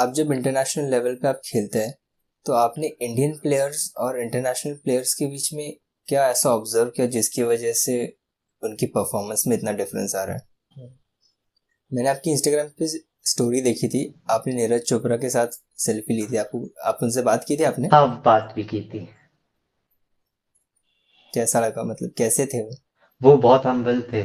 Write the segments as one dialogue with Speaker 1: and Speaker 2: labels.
Speaker 1: आप जब international level पे आप खेलते हैं तो आपने इंडियन प्लेयर्स और इंटरनेशनल प्लेयर्स के बीच में क्या ऐसा ऑब्जर्व किया जिसकी वजह से उनकी परफॉर्मेंस में इतना डिफरेंस आ रहा है? मैंने आपकी इंस्टाग्राम पे स्टोरी देखी थी, आपने नीरज चोपड़ा के साथ सेल्फी ली थी। आप उनसे बात की थी आपने?
Speaker 2: हाँ, बात भी की थी।
Speaker 1: कैसा लगा, मतलब कैसे थे वो?
Speaker 2: वो बहुत हम्बल थे।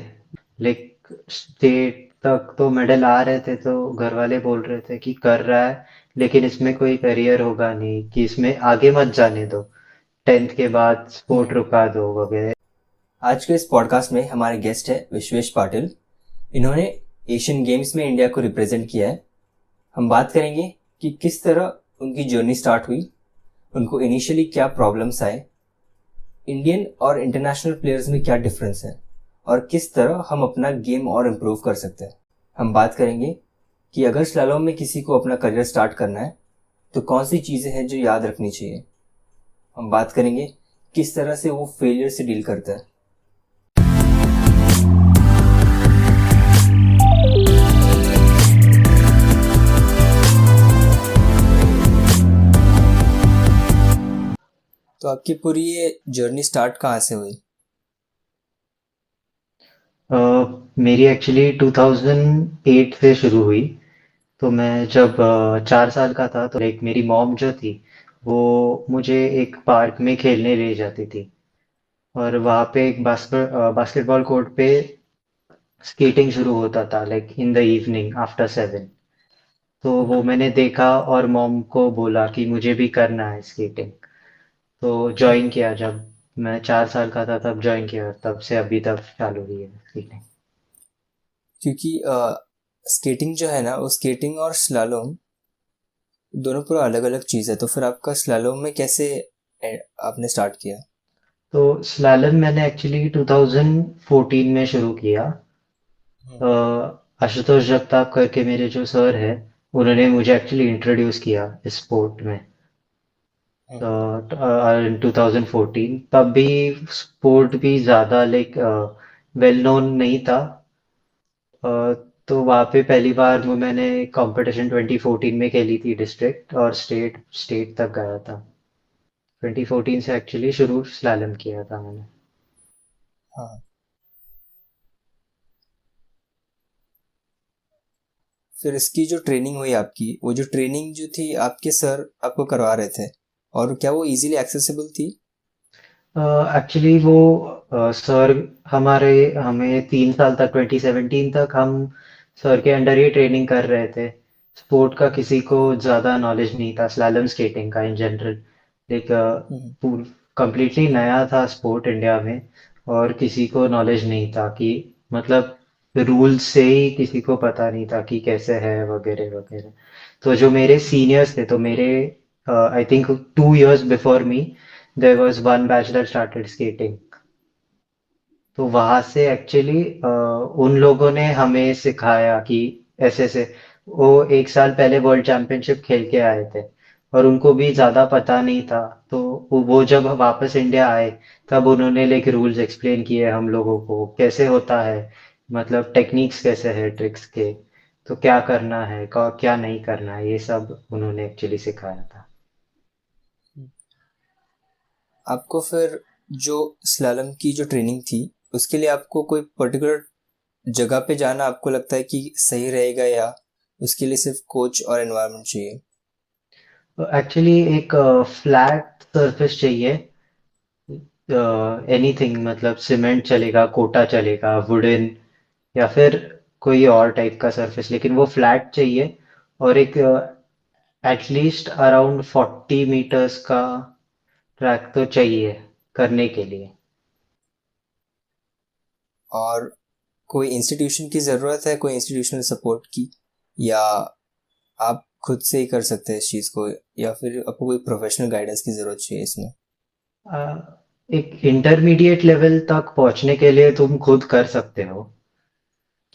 Speaker 2: लाइक स्टेट तक तो मेडल आ रहे थे तो घर वाले बोल रहे थे कि कर रहा है, लेकिन इसमें कोई करियर होगा नहीं, कि इसमें आगे मत जाने दो, 10th के बाद स्पोर्ट
Speaker 1: हम्म।
Speaker 2: रुका दो वगैरह।
Speaker 1: आज के इस पॉडकास्ट में हमारे गेस्ट है विश्वेश पाटिल। इन्होंने एशियन गेम्स में इंडिया को रिप्रेजेंट किया है। हम बात करेंगे कि किस तरह उनकी जर्नी स्टार्ट हुई, उनको इनिशियली क्या प्रॉब्लम्स आए, इंडियन और इंटरनेशनल प्लेयर्स में क्या डिफरेंस है और किस तरह हम अपना गेम और इम्प्रूव कर सकते हैं। हम बात करेंगे कि अगर स्लैलॉम में किसी को अपना करियर स्टार्ट करना है तो कौन सी चीज़ें हैं जो याद रखनी चाहिए। हम बात करेंगे किस तरह से वो फेलियर से डील करता है। तो आपकी पूरी ये जर्नी स्टार्ट कहाँ से हुई?
Speaker 2: अ, मेरी एक्चुअली 2008 से शुरू हुई। तो मैं जब 4 साल का था तो लाइक मेरी मॉम जो थी वो मुझे एक पार्क में खेलने ले जाती थी, और वहाँ पे एक बास्केटबॉल कोर्ट पे स्केटिंग शुरू होता था, like in the evening after 7। तो वो मैंने देखा और मॉम को बोला कि मुझे भी करना है स्केटिंग। तो ज्वाइन किया, जब मैं 4 साल का था तब ज्वाइन किया, तब से अभी तक चालू हुई है स्केटिंग।
Speaker 1: क्योंकि स्केटिंग जो है ना, वो स्केटिंग और स्लालोम दोनों पूरा अलग अलग चीज़ है। तो फिर आपका स्लालोम में कैसे आपने स्टार्ट किया?
Speaker 2: तो स्लैलम मैंने एक्चुअली 2014 में शुरू किया।
Speaker 1: हम्म।
Speaker 2: अ, आशुतोष जगताप करके मेरे जो सर है, उन्होंने मुझे एक्चुअली इंट्रोड्यूस किया इस स्पोर्ट में।
Speaker 1: हम्म।
Speaker 2: 2014 तब भी स्पोर्ट भी ज़्यादा लाइक वेल नोन नहीं था। अ, तो वहाँ पे पहली बार वो मैंने कंपटीशन 2014 में खेली थी, डिस्ट्रिक्ट और स्टेट स्टेट तक गया था। 2014 से एक्चुअली शुरू स्लैलम किया था मैंने।
Speaker 1: हाँ। फिर इसकी जो ट्रेनिंग हुई आपकी, वो जो ट्रेनिंग जो थी आपके सर आपको करवा रहे थे, और क्या वो इजीली एक्सेसिबल थी?
Speaker 2: एक्चुअली वो सर हमारे हमें 3 साल तक, 2017 तक हम सर के अंडर ही ट्रेनिंग कर रहे थे। स्पोर्ट का किसी को ज़्यादा नॉलेज नहीं था, स्लैलम स्केटिंग का in general. Like
Speaker 1: hmm.
Speaker 2: Completely नया था स्पोर्ट इंडिया में, और किसी को नॉलेज नहीं था कि मतलब रूल्स से ही किसी को पता नहीं था कि कैसे है वगैरह वगैरह। तो जो मेरे सीनियर्स थे, तो मेरे I think 2 years before me there was one batch that started skating। तो वहां से एक्चुअली उन लोगों ने हमें सिखाया कि ऐसे ऐसे। वो 1 साल पहले वर्ल्ड चैंपियनशिप खेल के आए थे, और उनको भी ज्यादा पता नहीं था। तो वो जब वापस इंडिया आए, तब उन्होंने लाइक रूल्स एक्सप्लेन किए हम लोगों को कैसे होता है, मतलब टेक्निक्स कैसे है, ट्रिक्स के, तो क्या करना है, क्या नहीं करना है, ये सब उन्होंने एक्चुअली सिखाया था।
Speaker 1: आपको फिर जो स्लैलम की जो ट्रेनिंग थी, उसके लिए आपको कोई पर्टिकुलर जगह पे जाना आपको लगता है कि सही रहेगा, या उसके लिए सिर्फ कोच और एनवायरनमेंट चाहिए?
Speaker 2: एक्चुअली एक फ्लैट सरफेस चाहिए। एनीथिंग, मतलब सीमेंट चलेगा, कोटा चलेगा, वुडन, या फिर कोई और टाइप का सरफेस, लेकिन वो फ्लैट चाहिए। और एक एटलीस्ट अराउंड 40 meters का ट्रैक तो चाहिए करने के लिए।
Speaker 1: और कोई इंस्टीट्यूशन की ज़रूरत है, कोई इंस्टीट्यूशनल सपोर्ट की, या आप खुद से ही कर सकते हैं इस चीज़ को, या फिर आपको कोई प्रोफेशनल गाइडेंस की ज़रूरत चाहिए इसमें?
Speaker 2: अ, एक इंटरमीडिएट लेवल तक पहुंचने के लिए तुम खुद कर सकते हो,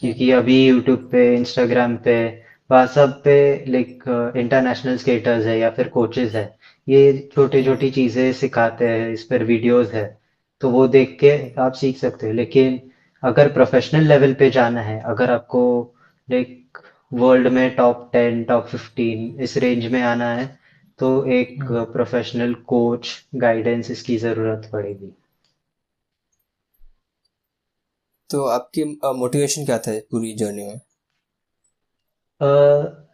Speaker 2: क्योंकि
Speaker 1: हम्म।
Speaker 2: अभी यूट्यूब पे, इंस्टाग्राम पे, वहाँ सब पे लाइक इंटरनेशनल स्केटर्स है या फिर कोचेस है, ये छोटी
Speaker 1: हम्म।
Speaker 2: छोटी चीजें सिखाते हैं, इस पर वीडियोस है। तो वो देख के
Speaker 1: हम्म।
Speaker 2: आप सीख सकते हो। लेकिन अगर प्रोफेशनल लेवल पे जाना है, अगर आपको लाइक वर्ल्ड में टॉप 10 टॉप 15 इस रेंज में आना है तो एक
Speaker 1: हम्म।
Speaker 2: प्रोफेशनल कोच गाइडेंस इसकी ज़रूरत पड़ेगी।
Speaker 1: तो आपकी मोटिवेशन क्या था पूरी जर्नी में?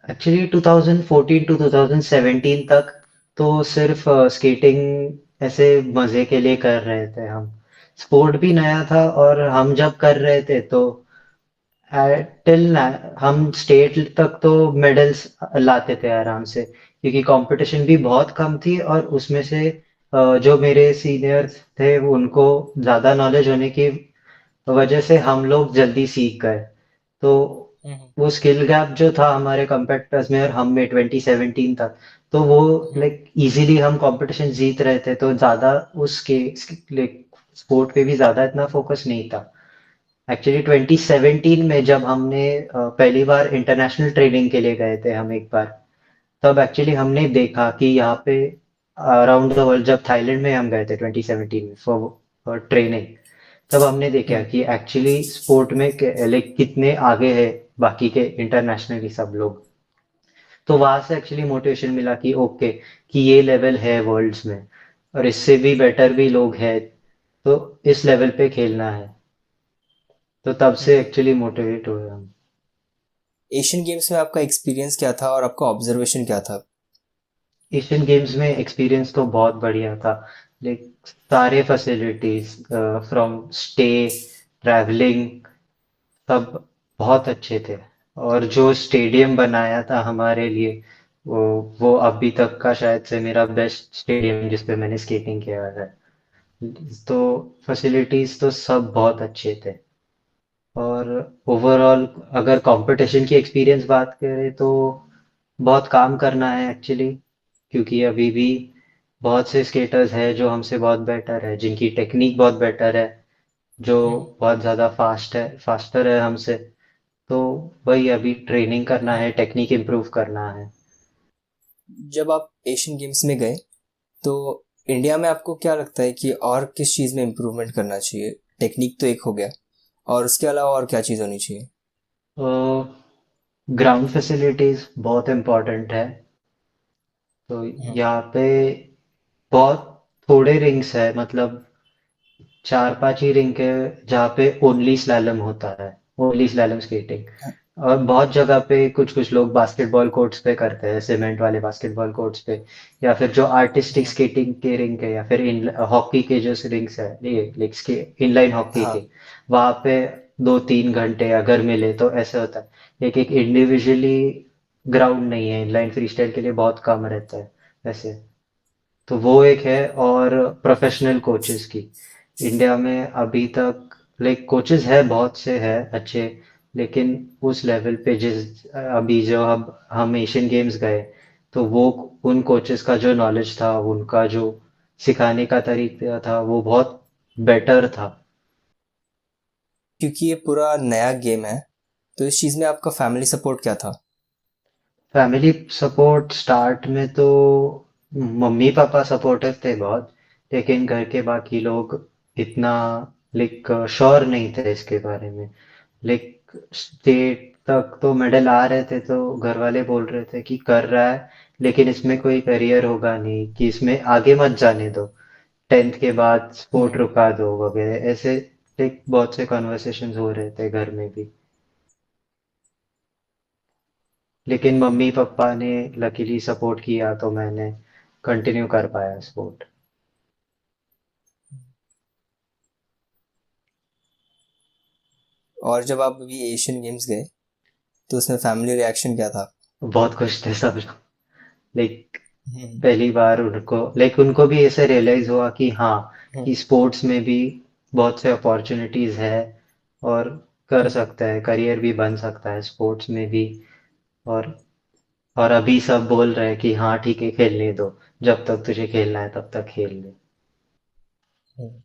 Speaker 2: एक्चुअली 2014 टू 2017 तक तो सिर्फ स्केटिंग ऐसे मज़े के लिए कर रहे थे हम। स्पोर्ट भी नया था और हम जब कर रहे थे तो टिल हम स्टेट तक तो मेडल्स लाते थे आराम से, क्योंकि कंपटीशन भी बहुत कम थी और उसमें से जो मेरे सीनियर्स थे वो उनको ज़्यादा नॉलेज होने की वजह से हम लोग जल्दी सीख गए। तो
Speaker 1: हम्म।
Speaker 2: वो स्किल गैप जो था हमारे कंपेटिटर्स में और हम में 2017 तक, तो वो
Speaker 1: हम्म।
Speaker 2: लाइक इजीली हम कंपटीशन जीत रहे थे, तो ज़्यादा उसके लाइक स्पोर्ट पे भी ज़्यादा इतना फोकस नहीं था। एक्चुअली 2017 में जब हमने पहली बार इंटरनेशनल ट्रेनिंग के लिए गए थे हम एक बार, तब एक्चुअली हमने देखा कि यहाँ पे अराउंड द वर्ल्ड, जब थाईलैंड में हम गए थे 2017 में फॉर ट्रेनिंग, तब हमने देखा
Speaker 1: हम्म।
Speaker 2: कि एक्चुअली स्पोर्ट में लाइक कितने आगे है बाकी के इंटरनेशनली सब लोग। तो वहां से एक्चुअली मोटिवेशन मिला कि ओके, कि ये लेवल है वर्ल्ड्स में और इससे भी बेटर भी लोग हैं, तो इस लेवल पे खेलना है। तो तब से
Speaker 1: हम्म।
Speaker 2: एक्चुअली मोटिवेट हुए हम।
Speaker 1: एशियन गेम्स में आपका एक्सपीरियंस क्या था और आपका ऑब्जर्वेशन क्या था?
Speaker 2: एशियन गेम्स में एक्सपीरियंस तो बहुत बढ़िया था। लाइक सारे फैसिलिटीज फ्रॉम स्टे, ट्रैवलिंग, सब बहुत अच्छे थे। और जो स्टेडियम बनाया था हमारे लिए, वो अभी तक का शायद से मेरा बेस्ट स्टेडियम जिस पे मैंने स्केटिंग किया है। तो फैसिलिटीज तो सब बहुत अच्छे थे। और ओवरऑल अगर कंपटीशन की एक्सपीरियंस बात करें तो बहुत काम करना है एक्चुअली, क्योंकि अभी भी बहुत से स्केटर्स हैं जो हमसे बहुत बेटर है, जिनकी टेक्निक बहुत बेटर है, जो
Speaker 1: हम्म।
Speaker 2: बहुत ज़्यादा फास्टर है हमसे। तो वही अभी ट्रेनिंग करना है, टेक्निक इम्प्रूव करना है।
Speaker 1: जब आप एशियन गेम्स में गए तो इंडिया में आपको क्या लगता है कि और किस चीज़ में इम्प्रूवमेंट करना चाहिए? टेक्निक तो एक हो गया, और उसके अलावा और क्या चीज़ होनी चाहिए?
Speaker 2: ग्राउंड फैसिलिटीज बहुत इम्पोर्टेंट है। तो
Speaker 1: हम्म।
Speaker 2: यहाँ पे बहुत थोड़े रिंग्स है, मतलब 4-5 ही रिंग है जहाँ पे ओनली स्लैलम होता है, ओनली स्लैलम स्केटिंग। और बहुत जगह पे कुछ कुछ लोग बास्केटबॉल कोर्ट्स पे करते हैं, सीमेंट वाले बास्केटबॉल कोर्ट्स पे, या फिर जो आर्टिस्टिक
Speaker 1: हम्म।
Speaker 2: स्केटिंग के रिंग है, या फिर इन हॉकी के जो रिंग्स है, ये लाइक इनलाइन हॉकी
Speaker 1: हाँ।
Speaker 2: के, वहाँ पे 2-3 घंटे अगर मिले तो ऐसे होता है। एक एक इंडिविजुअली ग्राउंड नहीं है, इनलाइन फ्री स्टाइल के लिए बहुत कम रहता है वैसे। तो वो एक है। और प्रोफेशनल कोचेस की, इंडिया में अभी तक लाइक कोचेस है, बहुत से है अच्छे, लेकिन उस लेवल पे जिस अभी जो हम एशियन गेम्स गए, तो वो उन कोचेस का जो नॉलेज था, उनका जो सिखाने का तरीका था, वो बहुत बेटर था।
Speaker 1: क्योंकि ये पूरा नया गेम है, तो इस चीज़ में आपका फैमिली सपोर्ट क्या था?
Speaker 2: फैमिली सपोर्ट स्टार्ट में तो मम्मी पापा सपोर्टिव थे बहुत, लेकिन घर के बाकी लोग इतना लाइक श्योर नहीं थे इसके बारे में। लाइक स्टेट तक तो मेडल आ रहे थे तो घर वाले बोल रहे थे कि कर रहा है, लेकिन इसमें कोई करियर होगा नहीं, कि इसमें आगे मत जाने दो, 10th के बाद स्पोर्ट
Speaker 1: हम्म।
Speaker 2: रुका दो वगैरह ऐसे। लाइक बहुत से कॉन्वर्सेशंस हो रहे थे घर में भी, लेकिन
Speaker 1: हम्म।
Speaker 2: मम्मी पापा ने लकीली सपोर्ट किया तो मैंने कंटिन्यू कर पाया स्पोर्ट।
Speaker 1: और जब आप अभी एशियन गेम्स गए तो उसमें फैमिली रिएक्शन क्या था?
Speaker 2: बहुत खुश थे सब लोग। लाइक
Speaker 1: हम्म।
Speaker 2: पहली बार उनको लाइक उनको भी ऐसे रियलाइज हुआ कि हाँ,
Speaker 1: हम्म।
Speaker 2: कि स्पोर्ट्स में भी बहुत से अपॉर्चुनिटीज है और कर
Speaker 1: हम्म।
Speaker 2: सकता है, करियर भी बन सकता है स्पोर्ट्स में भी। और और अभी सब बोल रहे हैं कि हाँ ठीक है, खेलने दो, जब तक तुझे खेलना है तब तक खेल ले।
Speaker 1: हम्म।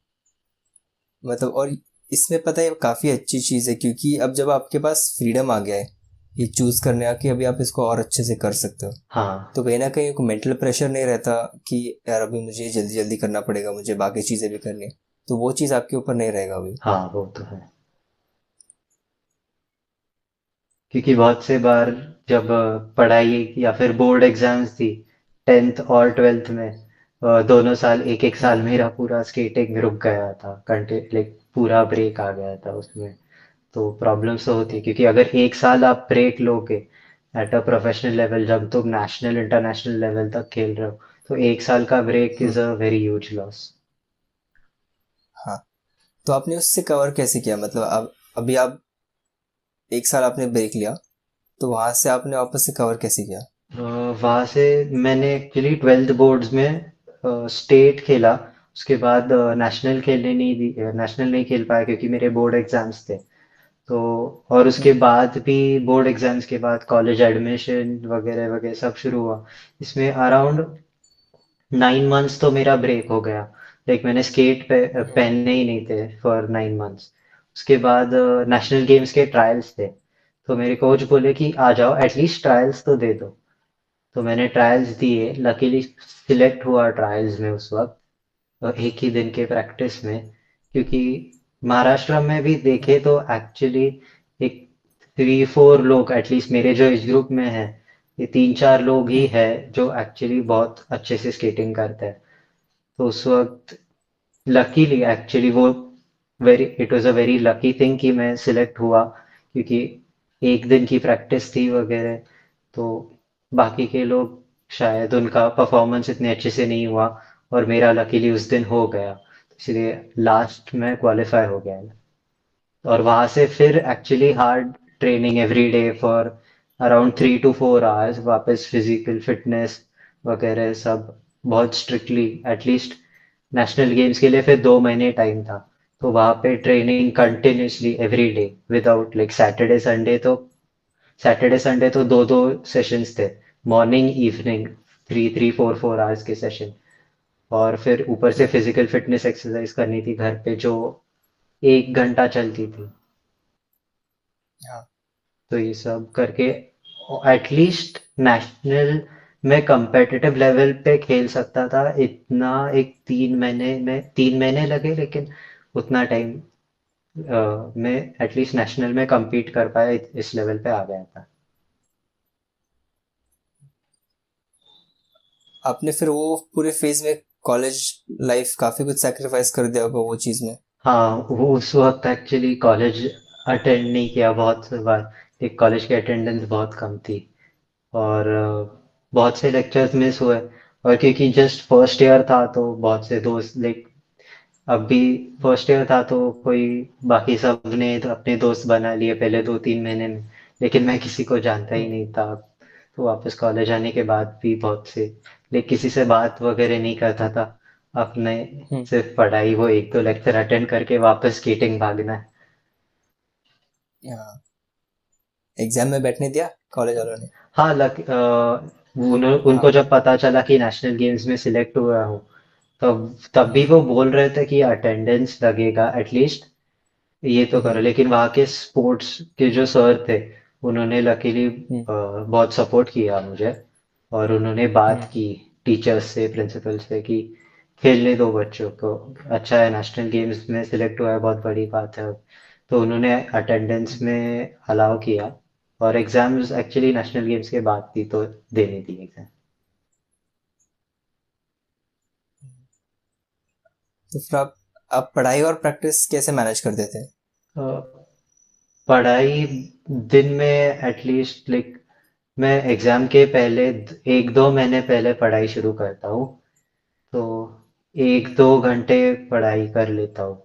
Speaker 1: मतलब, और इसमें पता है काफ़ी अच्छी चीज़ है, क्योंकि अब जब आपके पास फ्रीडम आ गया है ये चूज़ करने का कि अभी आप इसको और अच्छे से कर सकते हो,
Speaker 2: हाँ।
Speaker 1: तो कहीं ना कहीं एक मेंटल प्रेशर नहीं रहता कि यार अभी मुझे जल्दी जल्दी करना पड़ेगा, मुझे बाकी चीज़ें भी करनी है। तो वो चीज़ आपके ऊपर नहीं रहेगा अभी।
Speaker 2: हाँ वो तो है, क्योंकि बहुत से बार जब पढ़ाई या फिर बोर्ड एग्जाम्स थी 10th और 12th में, दोनों साल एक एक
Speaker 1: हम्म।
Speaker 2: साल मेरा पूरा स्केटिंग रुक गया था, लाइक पूरा ब्रेक आ गया था उसमें। तो प्रॉब्लम्स तो होती है,
Speaker 1: हम्म।
Speaker 2: क्योंकि अगर एक साल आप ब्रेक लोगे एट अ प्रोफेशनल लेवल, जब तुम नेशनल इंटरनेशनल लेवल तक खेल रहे हो, तो एक साल का break
Speaker 1: hmm.
Speaker 2: Is a very huge loss.
Speaker 1: हाँ, तो आपने उससे कवर कैसे किया? मतलब अब अभी आप एक साल आपने ब्रेक लिया, तो वहां से आपने वापस से कवर कैसे किया?
Speaker 2: वहाँ से मैंने एक्चुअली 12th बोर्ड्स में स्टेट खेला। उसके बाद नेशनल खेलने नहीं दी, नेशनल नहीं खेल पाया क्योंकि मेरे बोर्ड एग्जाम्स थे। तो और उसके
Speaker 1: हम्म।
Speaker 2: बाद भी बोर्ड एग्जाम्स के बाद कॉलेज एडमिशन वगैरह वगैरह सब शुरू हुआ। इसमें अराउंड 9 मंथ्स तो मेरा ब्रेक हो गया। लाइक मैंने स्केट पे
Speaker 1: हम्म।
Speaker 2: पहनने ही नहीं थे फॉर 9 मंथ्स। उसके बाद नेशनल गेम्स के ट्रायल्स थे, तो मेरे कोच बोले कि आ जाओ एटलीस्ट ट्रायल्स तो दे दो। तो मैंने ट्रायल्स दिए, लकीली सिलेक्ट हुआ ट्रायल्स में उस वक्त, एक ही दिन के प्रैक्टिस में। क्योंकि महाराष्ट्र में भी देखे तो एक्चुअली एक 3-4 लोग एटलीस्ट मेरे जो एज ग्रुप में है, ये 3-4 लोग ही
Speaker 1: हम्म।
Speaker 2: है जो एक्चुअली बहुत अच्छे से स्केटिंग करते हैं। तो उस वक्त लकीली एक्चुअली वो very it was a very lucky thing कि मैं सिलेक्ट हुआ, क्योंकि एक दिन की प्रैक्टिस थी वगैरह। तो बाकी के लोग शायद उनका परफॉर्मेंस इतने अच्छे से नहीं हुआ, और मेरा लकीली उस दिन हो गया, इसलिए लास्ट में क्वालिफाई हो गया। और वहां से फिर actually hard training every day for around 3 to 4 hours, वापस फिजिकल फिटनेस वगैरह सब बहुत स्ट्रिक्टली। एटलीस्ट नेशनल गेम्स के लिए फिर 2 महीने टाइम था, तो वहां पे training continuously every day without like Saturday Sunday तो दो दो सेशंस थे, मॉर्निंग इवनिंग, 3 3 4 4 आवर्स के सेशन। और फिर ऊपर से फिजिकल फिटनेस एक्सरसाइज करनी थी घर पे, जो 1 घंटा चलती थी।
Speaker 1: हाँ।
Speaker 2: तो ये सब करके एटलीस्ट नेशनल में competitive लेवल पे खेल सकता था इतना। एक 3 महीने लगे, लेकिन उतना टाइम में एटलीस्ट नेशनल में compete कर पाया, इस लेवल पे आ गया था।
Speaker 1: आपने फिर वो पूरे फेज में कॉलेज लाइफ काफी कुछ सैक्रिफाइस कर दिया होगा वो चीज में।
Speaker 2: हाँ, वो उस वक्त एक्चुअली कॉलेज अटेंड नहीं किया बहुत से बार। एक कॉलेज की अटेंडेंस बहुत कम थी, और बहुत से लेक्चर्स मिस हुए। और क्योंकि जस्ट फर्स्ट ईयर था, तो बहुत से दोस्त लाइक, अब भी फर्स्ट ईयर था तो कोई, बाकी सब ने तो अपने दोस्त बना लिए पहले 2-3 महीने में, लेकिन मैं किसी को जानता ही
Speaker 1: हम्म।
Speaker 2: नहीं था। तो वापस कॉलेज आने के बाद भी बहुत से, लेकिन किसी से बात वगैरह नहीं करता था। अपने
Speaker 1: हम्म।
Speaker 2: सिर्फ पढ़ाई, वो एक दो लेक्चर अटेंड करके वापस स्केटिंग भागना है।
Speaker 1: हाँ, एग्जाम में बैठने दिया कॉलेज वालों ने?
Speaker 2: हाँ, उनको
Speaker 1: हाँ।
Speaker 2: जब पता चला कि नेशनल गेम्स में सिलेक्ट हुआ हूँ, तब तब भी वो बोल रहे थे कि अटेंडेंस लगेगा एटलीस्ट, ये तो करो।
Speaker 1: हम्म।
Speaker 2: लेकिन वहाँ के स्पोर्ट्स के जो सर थे, उन्होंने लकीली
Speaker 1: हम्म।
Speaker 2: बहुत सपोर्ट किया मुझे। और उन्होंने बात
Speaker 1: हम्म।
Speaker 2: की टीचर्स से, प्रिंसिपल से, कि खेलने दो बच्चों को, अच्छा है नेशनल गेम्स में सिलेक्ट हुआ है, बहुत बड़ी बात है अब। तो उन्होंने अटेंडेंस
Speaker 1: हम्म।
Speaker 2: में अलाउ किया। और एग्जाम्स एक्चुअली नेशनल गेम्स के बाद थी, तो देनी थी एग्जाम।
Speaker 1: तो फिर आप पढ़ाई और प्रैक्टिस कैसे मैनेज करते थे?
Speaker 2: पढ़ाई दिन में एटलीस्ट लाइक, मैं एग्जाम के पहले 1-2 महीने पहले पढ़ाई शुरू करता हूँ। तो 1-2 घंटे पढ़ाई कर लेता हूँ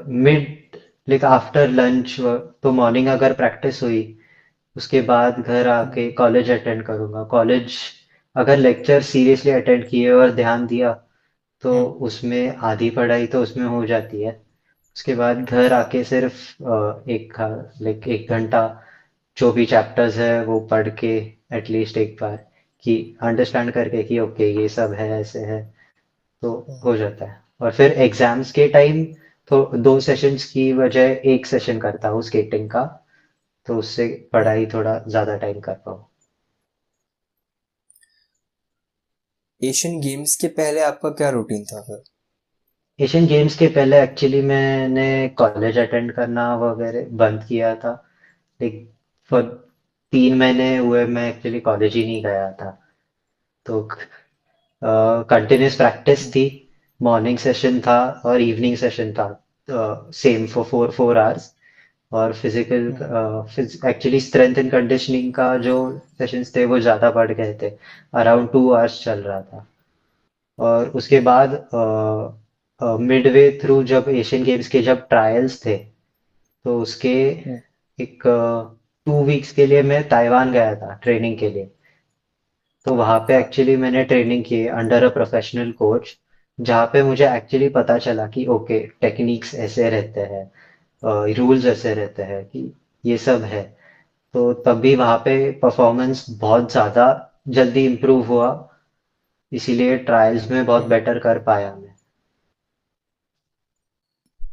Speaker 2: मिड, लाइक आफ्टर लंच। तो मॉर्निंग अगर प्रैक्टिस हुई, उसके बाद घर
Speaker 1: हम्म।
Speaker 2: आके कॉलेज अटेंड करूँगा। कॉलेज अगर लेक्चर सीरियसली अटेंड किए और ध्यान दिया, तो
Speaker 1: हम्म।
Speaker 2: उसमें आधी पढ़ाई तो उसमें हो जाती है। उसके बाद घर
Speaker 1: हाँ।
Speaker 2: आके सिर्फ लाइक 1 घंटा जो भी चैप्टर्स है वो पढ़ के एटलीस्ट एक बार, कि अंडरस्टैंड करके कि ओके ये सब है, ऐसे है, तो
Speaker 1: हम्म।
Speaker 2: हो जाता है। और फिर एग्जाम्स के टाइम तो 2 सेशंस की बजाय एक सेशन करता हूँ स्केटिंग का, तो उससे
Speaker 1: हम्म।
Speaker 2: पढ़ाई थोड़ा ज्यादा टाइम कर पाऊँ।
Speaker 1: एशियन गेम्स के पहले आपका क्या रूटीन था फिर?
Speaker 2: एशियन गेम्स के पहले एक्चुअली मैंने कॉलेज अटेंड करना वगैरह बंद किया था। लाइक फॉर 3 महीने हुए मैं एक्चुअली कॉलेज ही नहीं गया था। तो कंटिन्यूस प्रैक्टिस
Speaker 1: हम्म,
Speaker 2: थी। मॉर्निंग सेशन था और इवनिंग सेशन था, सेम फॉर 4 4 आवर्स। और physical
Speaker 1: hmm,
Speaker 2: actually strength and conditioning का जो सेशंस थे वो ज़्यादा बढ़ गए थे। अराउंड 2 आवर्स चल रहा था। और उसके बाद मिडवे थ्रू जब एशियन गेम्स के जब ट्रायल्स थे, तो उसके
Speaker 1: हम्म,
Speaker 2: एक 2 वीक्स के लिए मैं ताइवान गया था ट्रेनिंग के लिए। तो वहाँ पे
Speaker 1: हाँ,
Speaker 2: एक्चुअली मैंने ट्रेनिंग की अंडर अ प्रोफेशनल कोच, जहाँ पे मुझे एक्चुअली पता चला कि ओके, टेक्निक्स ऐसे रहते हैं, रूल्स ऐसे रहते हैं, कि ये सब है। तो तभी वहाँ पे परफॉर्मेंस बहुत ज़्यादा जल्दी इम्प्रूव हुआ, इसीलिए ट्रायल्स में बहुत
Speaker 1: हम्म।
Speaker 2: बेटर कर पाया मैं।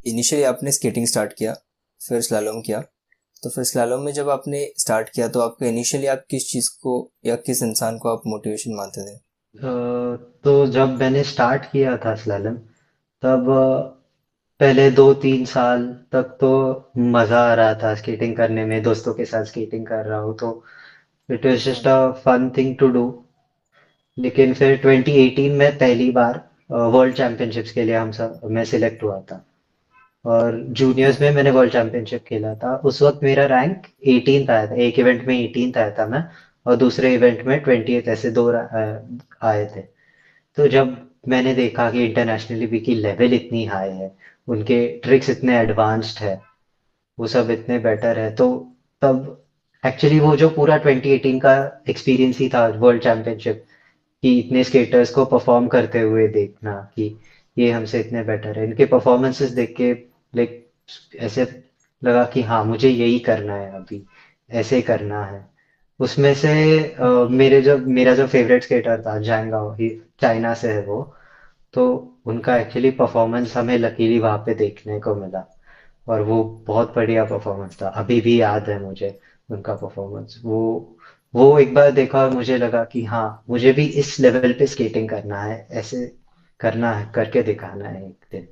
Speaker 1: इनिशियली आपने स्केटिंग स्टार्ट किया, फिर स्लालोम किया। तो फिर स्लालोम में जब आपने स्टार्ट किया तो आपका इनिशियली आप किस चीज़ को या किस इंसान को आप मोटिवेशन मानते थे?
Speaker 2: तो जब मैंने स्टार्ट किया था स्लैलम, तब पहले 2 3 साल तक तो मज़ा आ रहा था स्केटिंग करने में, दोस्तों के साथ स्केटिंग कर रहा हूँ तो it was just
Speaker 1: hmm,
Speaker 2: a fun thing to do. लेकिन फिर 2018 में पहली बार वर्ल्ड चैंपियनशिप्स के लिए हम सब मैं सिलेक्ट हुआ था। और जूनियर्स में
Speaker 1: हम्म,
Speaker 2: मैंने वर्ल्ड चैंपियनशिप खेला था। उस वक्त मेरा रैंक 18th आया था, एक इवेंट में 18th आया था मैं, और दूसरे इवेंट में 20th, ऐसे आए थे। तो जब मैंने देखा कि इंटरनेशनली भी की लेवल इतनी हाई है, उनके ट्रिक्स इतने एडवांस्ड है, वो सब इतने बेटर है, तो तब एक्चुअली वो जो पूरा 2018 का एक्सपीरियंस ही था वर्ल्ड चैंपियनशिप, कि इतने स्केटर्स को परफॉर्म करते हुए देखना कि ये हमसे इतने बेटर है, इनके परफॉर्मेंसेस देख के लाइक ऐसे लगा कि हाँ, मुझे यही करना है अभी, ऐसे करना है। उसमें से मेरा जो फेवरेट स्केटर था जैंगाओ, चाइना से है वो। तो उनका
Speaker 1: हम्म,
Speaker 2: एक्चुअली परफॉर्मेंस हमें लकीली वहां पे देखने को मिला, और वो बहुत बढ़िया परफॉर्मेंस था, अभी भी याद है मुझे उनका परफॉर्मेंस। वो एक बार देखा और मुझे लगा कि हाँ, मुझे भी इस लेवल पे स्केटिंग करना है, ऐसे करना है, करके दिखाना है एक दिन।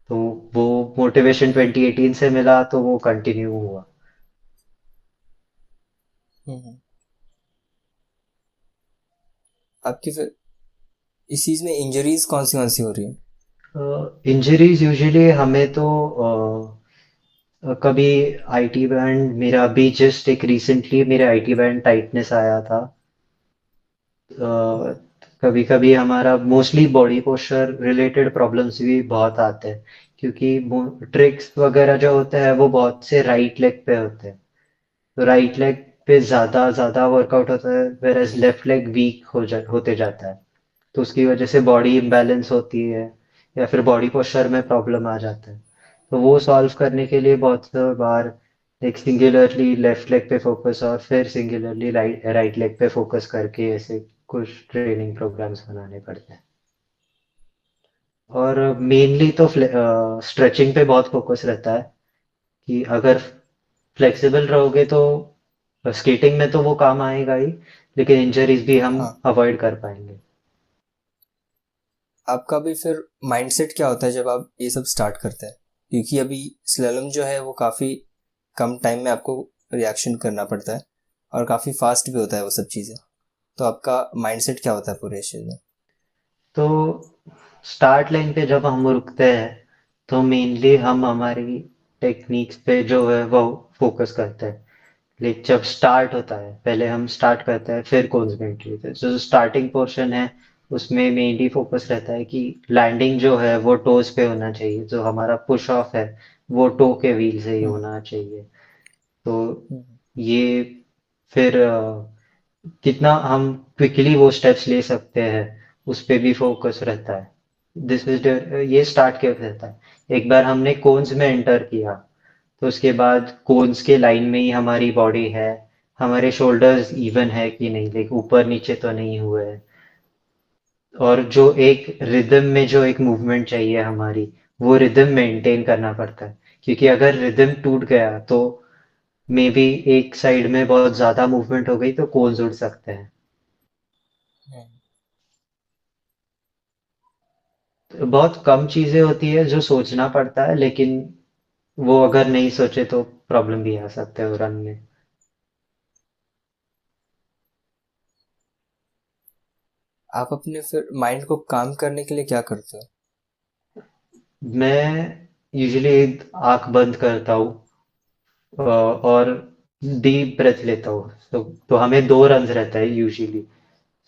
Speaker 2: तो वो मोटिवेशन 2018 से मिला, तो वो कंटिन्यू हुआ।
Speaker 1: हम्म। आपकी फिर इस चीज़ में इंजरीज कौन सी हो रही है?
Speaker 2: इंजरीज यूजुअली हमें तो कभी आईटी बैंड, मेरा अभी जस्ट एक रिसेंटली मेरे आईटी बैंड टाइटनेस आया था। कभी कभी हमारा mostly body posture related problems भी बहुत आते हैं, क्योंकि ट्रिक्स वगैरह जो होते हैं वो बहुत से राइट लेग पे होते हैं। तो राइट लेग पे ज्यादा ज्यादा वर्कआउट होता है, वेरएज लेफ्ट लेग वीक होते जाता है। तो उसकी वजह से बॉडी इम्बैलेंस होती है, या फिर बॉडी पोस्चर में प्रॉब्लम आ जाता है। तो वो सॉल्व करने के लिए बहुत से बार एक सिंगुलरली लेफ्ट लेग पे फोकस और फिर सिंगुलरली राइट लेग पे फोकस करके ऐसे कुछ ट्रेनिंग प्रोग्राम्स बनाने पड़ते हैं। और मेनली तो स्ट्रेचिंग पे बहुत फोकस रहता है, कि अगर फ्लेक्सिबल रहोगे तो स्केटिंग में तो वो काम आएगा ही, लेकिन इंजरीज भी हम
Speaker 1: हाँ।
Speaker 2: अवॉइड कर पाएंगे।
Speaker 1: आपका भी फिर माइंडसेट क्या होता है जब आप ये सब स्टार्ट करते हैं? क्योंकि अभी स्लैलम जो है वो काफ़ी कम टाइम में आपको रिएक्शन करना पड़ता है और काफ़ी फास्ट भी होता है वो सब चीज़ें। तो आपका माइंडसेट क्या होता है पूरे इस चीज़ में?
Speaker 2: तो स्टार्ट लाइन पे जब हम रुकते हैं, तो मेनली हम हमारी टेक्निक्स पे जो है वो फोकस करते हैं। लेकिन जब स्टार्ट होता है, पहले हम स्टार्ट करते हैं, फिर कॉन्सेंट्रेट होते हैं। जो स्टार्टिंग पोर्शन है, उसमें मेनली फोकस रहता है कि लैंडिंग जो है वो टोज पे होना चाहिए, जो हमारा पुश ऑफ है वो टो के व्हील से ही
Speaker 1: हम्म,
Speaker 2: होना चाहिए। तो
Speaker 1: हम्म,
Speaker 2: ये फिर कितना हम क्विकली वो स्टेप्स ले सकते हैं, उस पे भी फोकस रहता है। दिस इज ये स्टार्ट कैसे रहता है, एक बार हमने कोन्स में एंटर किया, तो उसके बाद कोन्स के लाइन में ही हमारी बॉडी है, हमारे शोल्डर्स इवन है कि नहीं, देख ऊपर नीचे तो नहीं हुए हैं। और जो एक रिदम में जो एक मूवमेंट चाहिए हमारी, वो रिदम मेंटेन करना पड़ता है, क्योंकि अगर रिदम टूट गया तो मे बी एक साइड में बहुत ज्यादा मूवमेंट हो गई तो कोन्स उड़ सकते हैं।
Speaker 1: हम्म,
Speaker 2: तो बहुत कम चीजें होती है जो सोचना पड़ता है, लेकिन वो अगर नहीं सोचे तो प्रॉब्लम भी आ सकते हैं रन में।
Speaker 1: आप अपने फिर माइंड को काम करने के लिए क्या करते हो?
Speaker 2: मैं यूजुअली आंख बंद करता हूँ और डीप ब्रेथ लेता हूँ। तो हमें 2 रन्स रहता है यूजुअली।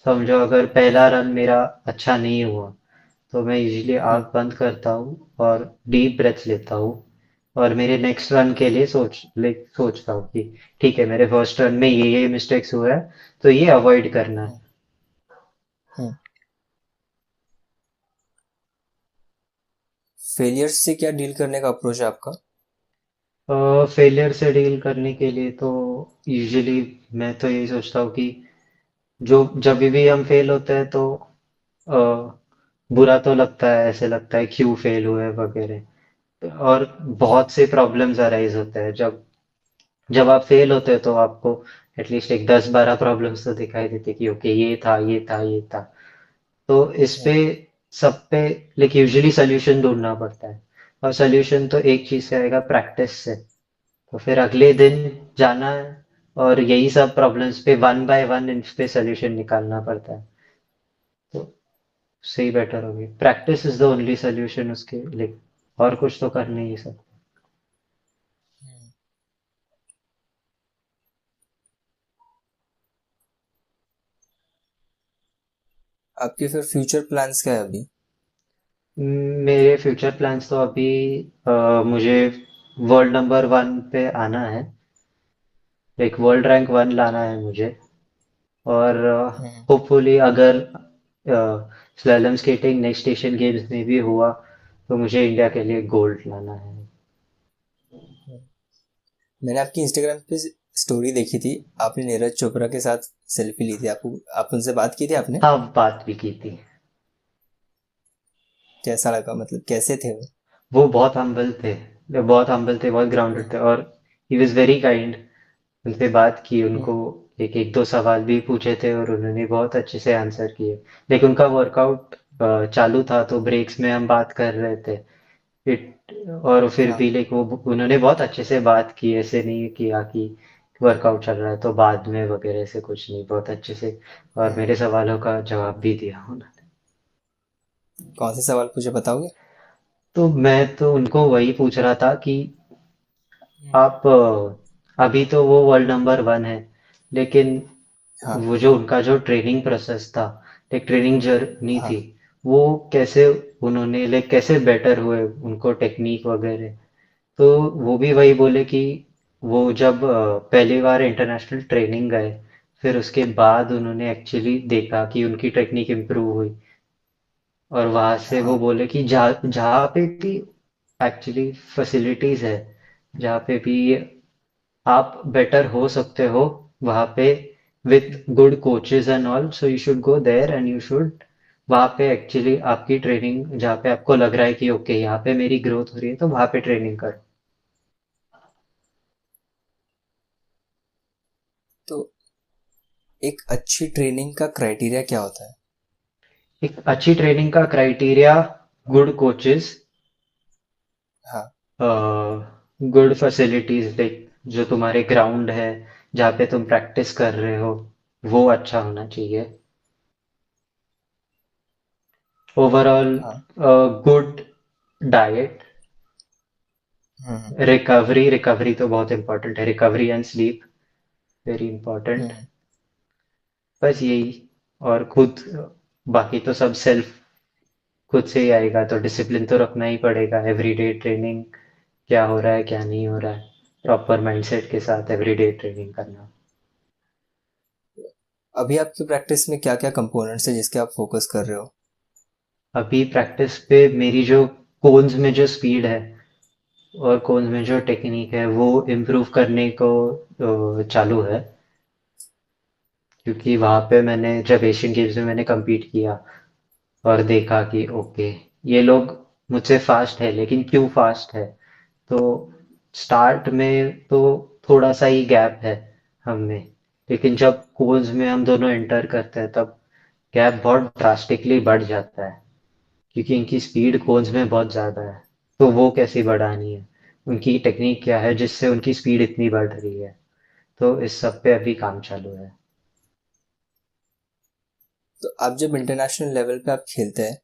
Speaker 2: समझो अगर पहला रन मेरा अच्छा नहीं हुआ तो मैं यूजुअली
Speaker 1: हम्म।
Speaker 2: आंख बंद करता हूँ और डीप ब्रेथ लेता हूँ और मेरे नेक्स्ट रन के लिए सोचता हूँ कि ठीक है, मेरे फर्स्ट रन में ये मिस्टेक्स हुआ है, तो ये अवॉइड करना है।
Speaker 1: हम्म। फेलियर से क्या डील करने का अप्रोच है आपका?
Speaker 2: फेलियर से डील करने के लिए तो यूजुअली मैं तो यही सोचता हूँ कि जो जब भी हम फेल होते हैं तो अ, बुरा तो लगता है, ऐसे लगता है क्यों फेल हुए वगैरह। और बहुत से प्रॉब्लम्स अराइज होते हैं जब जब आप फेल होते हो, तो आपको एटलीस्ट एक 10-12 प्रॉब्लम्स तो दिखाई देते कि ओके, ये था, ये था, ये था। तो इस पे, सब पे, लेकिन यूजुअली सोल्यूशन ढूंढना पड़ता है। और सोल्यूशन तो एक चीज से आएगा, प्रैक्टिस से। तो फिर अगले दिन जाना है और यही सब प्रॉब्लम्स पे वन बाय वन इन पे सोल्यूशन निकालना पड़ता है। तो सही बेटर होगी, practice is the only solution उसके लिए। और कुछ तो कर नहीं सकते।
Speaker 1: आपके फिर फ्यूचर प्लान्स क्या है अभी?
Speaker 2: मेरे फ्यूचर प्लान्स तो अभी मुझे वर्ल्ड नंबर 1 पे आना है। एक वर्ल्ड रैंक 1 लाना है मुझे। और
Speaker 1: हम्म।
Speaker 2: होपफुली अगर slalom skating next Asian games में भी हुआ तो मुझे इंडिया के लिए गोल्ड लाना है।
Speaker 1: मैंने आपकी इंस्टाग्राम पे स्टोरी देखी थी, आपने नीरज चोपड़ा के साथ सेल्फी ली थी। आपको आप उनसे बात की थी आपने?
Speaker 2: हाँ, बात भी की थी।
Speaker 1: कैसा लगा, मतलब कैसे थे वो?
Speaker 2: वो बहुत हम्बल थे, बहुत हम्बल थे, बहुत ग्राउंडेड थे, और ही वॉज वेरी काइंड। उनसे बात की,
Speaker 1: हम्म।
Speaker 2: उनको एक एक दो सवाल भी पूछे थे और उन्होंने बहुत अच्छे से आंसर किए। लेकिन उनका वर्कआउट चालू था तो ब्रेक्स में हम बात कर रहे थे। और फिर
Speaker 1: हाँ।
Speaker 2: भी लाइक वो उन्होंने बहुत अच्छे से बात की, ऐसे नहीं किया कि वर्कआउट चल रहा है तो बाद में वगैरह, से कुछ नहीं, बहुत अच्छे से। और
Speaker 1: हम्म।
Speaker 2: मेरे सवालों का जवाब भी दिया उन्होंने।
Speaker 1: कौन से सवाल पूछे, बताओगे?
Speaker 2: तो मैं तो उनको वही पूछ रहा था कि
Speaker 1: हम्म।
Speaker 2: आप अभी तो वो वर्ल्ड नंबर 1 है, लेकिन
Speaker 1: हाँ।
Speaker 2: वो जो उनका जो ट्रेनिंग प्रोसेस था, एक ट्रेनिंग जर्नी
Speaker 1: हाँ।
Speaker 2: थी, वो कैसे उन्होंने लाइक कैसे बेटर हुए, उनको टेक्निक वगैरह। तो वो भी वही बोले कि वो जब पहली बार इंटरनेशनल ट्रेनिंग गए, फिर उसके बाद उन्होंने एक्चुअली देखा कि उनकी टेक्निक इम्प्रूव हुई। और वहां से वो
Speaker 1: हाँ।
Speaker 2: बोले कि जहाँ जहाँ पे भी एक्चुअली फैसिलिटीज है, जहाँ पे भी आप बेटर हो सकते हो, वहाँ पे with good coaches and all, so you should go there and you should वहाँ पे एक्चुअली आपकी ट्रेनिंग, जहाँ पे आपको लग रहा है कि ओके, यहाँ पे मेरी ग्रोथ हो रही है, तो वहाँ पे ट्रेनिंग कर।
Speaker 1: तो एक अच्छी ट्रेनिंग का क्राइटेरिया क्या होता है?
Speaker 2: एक अच्छी ट्रेनिंग का क्राइटेरिया, गुड कोचेस,
Speaker 1: हाँ।
Speaker 2: गुड फैसिलिटीज, लाइक जो तुम्हारे ग्राउंड है जहाँ पे तुम प्रैक्टिस कर रहे हो, वो अच्छा होना चाहिए। ओवरऑल
Speaker 1: हाँ।
Speaker 2: Good diet,
Speaker 1: hmm.
Speaker 2: Recovery, recovery तो बहुत इंपॉर्टेंट है, recovery and sleep, very important.
Speaker 1: Hmm.
Speaker 2: बस यही। और खुद, बाकी तो सब सेल्फ, खुद से ही आएगा। तो डिसिप्लिन तो रखना ही पड़ेगा, एवरीडे ट्रेनिंग, क्या हो रहा है क्या नहीं हो रहा है, प्रॉपर माइंडसेट के साथ एवरीडे ट्रेनिंग करना।
Speaker 1: अभी आपकी प्रैक्टिस में क्या क्या कंपोनेंट्स है जिसके आप फोकस कर रहे हो?
Speaker 2: अभी प्रैक्टिस पे मेरी जो कोन्स में जो स्पीड है और कोन्स में जो टेक्निक है, वो इम्प्रूव करने को चालू है। क्योंकि वहां पे मैंने जब एशियन गेम्स में मैंने compete किया और देखा कि ओके, ये लोग मुझसे फास्ट है, लेकिन क्यों फास्ट है? तो स्टार्ट में तो थोड़ा सा ही गैप है हम में, लेकिन जब कोर्स में हम दोनों एंटर करते हैं तब गैप बहुत ड्रास्टिकली बढ़ जाता है, क्योंकि इनकी स्पीड कोर्स में बहुत ज़्यादा है। तो वो कैसे बढ़ानी है, उनकी टेक्निक क्या है जिससे उनकी स्पीड इतनी बढ़ रही है। तो इस सब पे अभी काम चालू है।
Speaker 1: तो आप जब इंटरनेशनल लेवल पे आप खेलते हैं,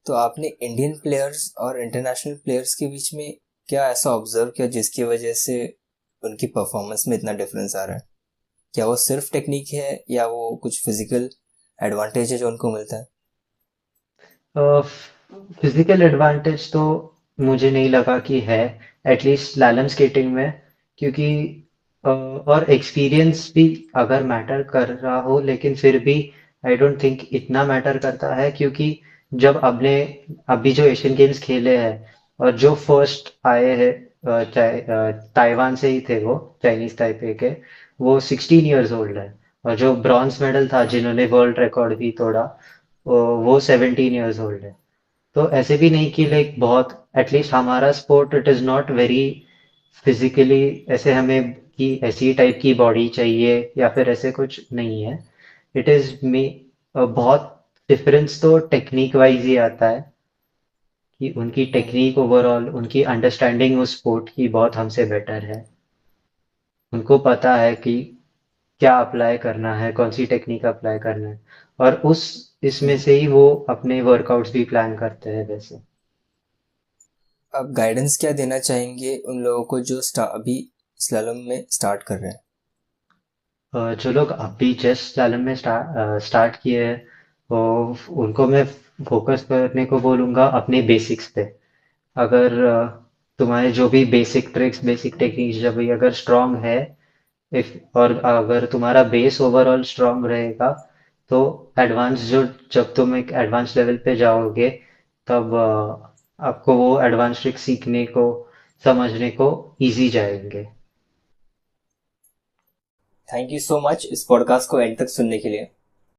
Speaker 1: तो आपने इंडियन प्लेयर्स और इंटरनेशनल प्लेयर्स के बीच में क्या ऐसा ऑब्जर्व किया जिसकी वजह से उनकी परफॉर्मेंस में इतना डिफरेंस आ रहा है? क्या वो सिर्फ टेक्निक है या वो कुछ फिजिकल एडवांटेज है जो उनको मिलता है?
Speaker 2: फिजिकल एडवांटेज तो मुझे नहीं लगा कि है, एटलीस्ट स्लैलम स्केटिंग में, क्योंकि और एक्सपीरियंस भी अगर मैटर कर रहा हो, लेकिन फिर भी आई डोंट थिंक इतना मैटर करता है, क्योंकि जब आपने अभी जो एशियन गेम्स खेले हैं और जो फर्स्ट आए हैं, ताइवान से ही थे वो, चाइनीज ताइपे के, वो 16 ईयर्स ओल्ड है। और जो ब्रॉन्ज मेडल था जिन्होंने वर्ल्ड रिकॉर्ड भी तोड़ा, वो 17 ईयर्स ओल्ड है। तो ऐसे भी नहीं कि लाइक बहुत, एटलीस्ट हमारा sport it is not very physically, ऐसे हमें कि ऐसी टाइप की बॉडी चाहिए या फिर ऐसे कुछ नहीं है। इट इज मी, बहुत डिफरेंस तो टेक्निक वाइज ही आता है, कि उनकी टेक्निक ओवरऑल, उनकी अंडरस्टैंडिंग उस स्पोर्ट की बहुत हमसे बेटर है। उनको पता है कि क्या अप्लाई करना है, कौन सी टेक्निक अप्लाई करना है, और उस इसमें से ही वो अपने वर्कआउट्स भी प्लान करते हैं वैसे।
Speaker 1: आप गाइडेंस क्या देना चाहेंगे उन लोगों को जो अभी स्लैलम में स्टार्ट कर रहे हैं?
Speaker 2: जो लोग अभी जस्ट स्लैलम में स्टार्ट किए हैं, वो उनको मैं फोकस करने को बोलूँगा अपने बेसिक्स पे। अगर तुम्हारे जो भी बेसिक ट्रिक्स, बेसिक टेक्निक्स जब भी अगर स्ट्रांग है, इफ और अगर तुम्हारा बेस ओवरऑल स्ट्रांग रहेगा, तो एडवांस जो जब तुम एक एडवांस लेवल पे जाओगे, तब आपको वो एडवांस ट्रिक सीखने को, समझने को इजी जाएंगे।
Speaker 1: थैंक यू सो मच इस पॉडकास्ट को एंड तक सुनने के लिए।